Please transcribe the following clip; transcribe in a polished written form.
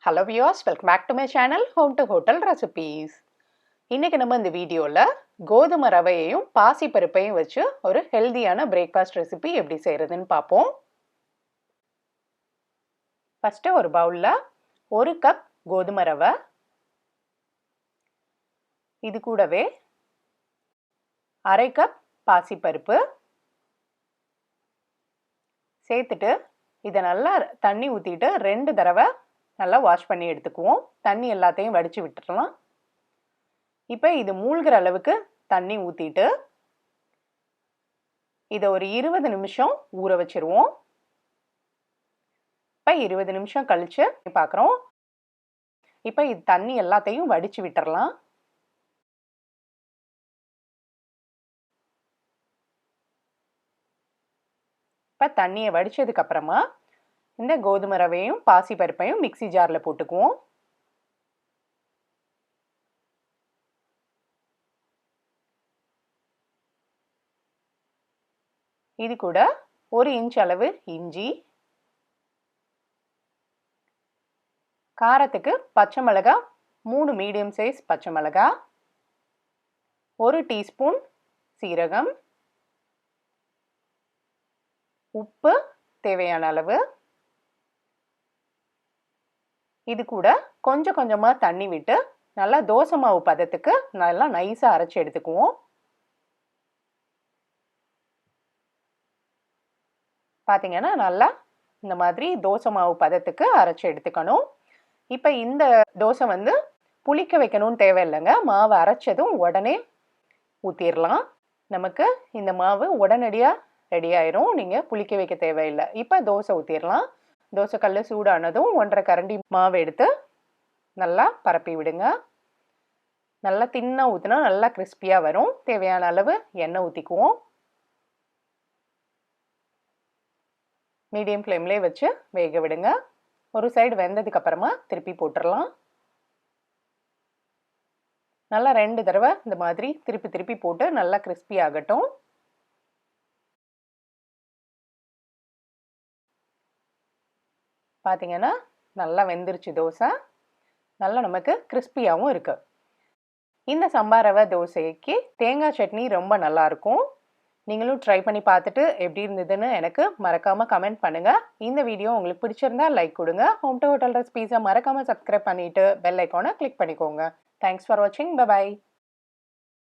Hello viewers, welcome back to my channel Home to Hotel Recipes. இன்னைக்கு நம்ம இந்த வீடியோல கோதுமை ரவையையும் பாசி பருப்பையும் வச்சு ஒரு ஹெல்தியான பிரேக்ஃபாஸ்ட் ரெசிபி எப்படி செய்யறதுன்னு பார்ப்போம். ஃபர்ஸ்ட் ஒரு பவுல்ல 1 கப் கோதுமை ரவை, இது கூடவே 1/2 கப் பாசி பருப்பு சேர்த்துட்டு இதை நல்லா தண்ணி ஊற்றிட்டு 2 தடவை நல்லா வாஷ் பண்ணி எடுத்துக்குவோம். தண்ணி எல்லாத்தையும் வடித்து விட்டுடலாம். இப்போ இது மூழ்கிற அளவுக்கு தண்ணி ஊற்றிட்டு இதை ஒரு 20 நிமிஷம் ஊற வச்சிருவோம். இப்போ 20 நிமிஷம் கழிச்சு பார்க்குறோம். இப்போ இது தண்ணி எல்லாத்தையும் வடித்து விட்டுறலாம். இப்போ தண்ணியை வடித்ததுக்கு அப்புறமா இந்த கோதுமை ரவையும் பாசி பருப்பையும் மிக்ஸி ஜாரில் போட்டுக்குவோம். இது கூட 1 இன்ச் அளவு இஞ்சி, காரத்துக்கு பச்சை மிளகாய் 3 மீடியம் சைஸ் பச்சை மிளகாய், 1 டீஸ்பூன் சீரகம், உப்பு தேவையான அளவு, இது கூட கொஞ்சம் கொஞ்சமாக தண்ணி விட்டு நல்லா தோசை மாவு பதத்துக்கு நல்லா நைஸாக அரைச்சி எடுத்துக்குவோம். பார்த்தீங்கன்னா நல்லா இந்த மாதிரி தோசை மாவு பதத்துக்கு அரைச்சி எடுத்துக்கணும். இப்போ இந்த தோசை வந்து புளிக்க வைக்கணும்னு தேவையில்லைங்க. மாவு அரைச்சதும் உடனே ஊற்றிடலாம். நமக்கு இந்த மாவு உடனடியாக ரெடி ஆயிரும். நீங்கள் புளிக்க வைக்க தேவையில்லை. இப்போ தோசை ஊற்றிடலாம். தோசைக்கல் சூடானதும் 1/2 கரண்டி மாவு எடுத்து நல்லா பரப்பி விடுங்க. நல்லா தின்னாக ஊற்றினா நல்லா கிறிஸ்பியாக வரும். தேவையான அளவு எண்ணெய் ஊற்றிக்குவோம். மீடியம் ஃப்ளேம்லேயே வச்சு வேக விடுங்க. ஒரு சைடு வெந்ததுக்கு அப்புறமா திருப்பி போட்டுடலாம். நல்லா 2 தடவை இந்த மாதிரி திருப்பி திருப்பி போட்டு நல்லா கிறிஸ்பி ஆகட்டும். பார்த்தீங்கன்னா நல்லா வெந்துருச்சு தோசை. நல்லா நமக்கு கிறிஸ்பியாகவும் இருக்கு. இந்த சம்பா ரவை தோசைக்கு தேங்காய் சட்னி ரொம்ப நல்லா இருக்கும். நீங்களும் ட்ரை பண்ணி பார்த்துட்டு எப்படி இருந்ததுன்னு எனக்கு மறக்காமல் கமெண்ட் பண்ணுங்கள். இந்த வீடியோ உங்களுக்கு பிடிச்சிருந்தா லைக் கொடுங்க. ஹோம் டு ஹோட்டல் ரெசிபீஸை மறக்காமல் சப்ஸ்கிரைப் பண்ணிவிட்டு பெல் ஐக்கானை கிளிக் பண்ணிக்கோங்க. தேங்க்ஸ் ஃபார் வாட்சிங். பை.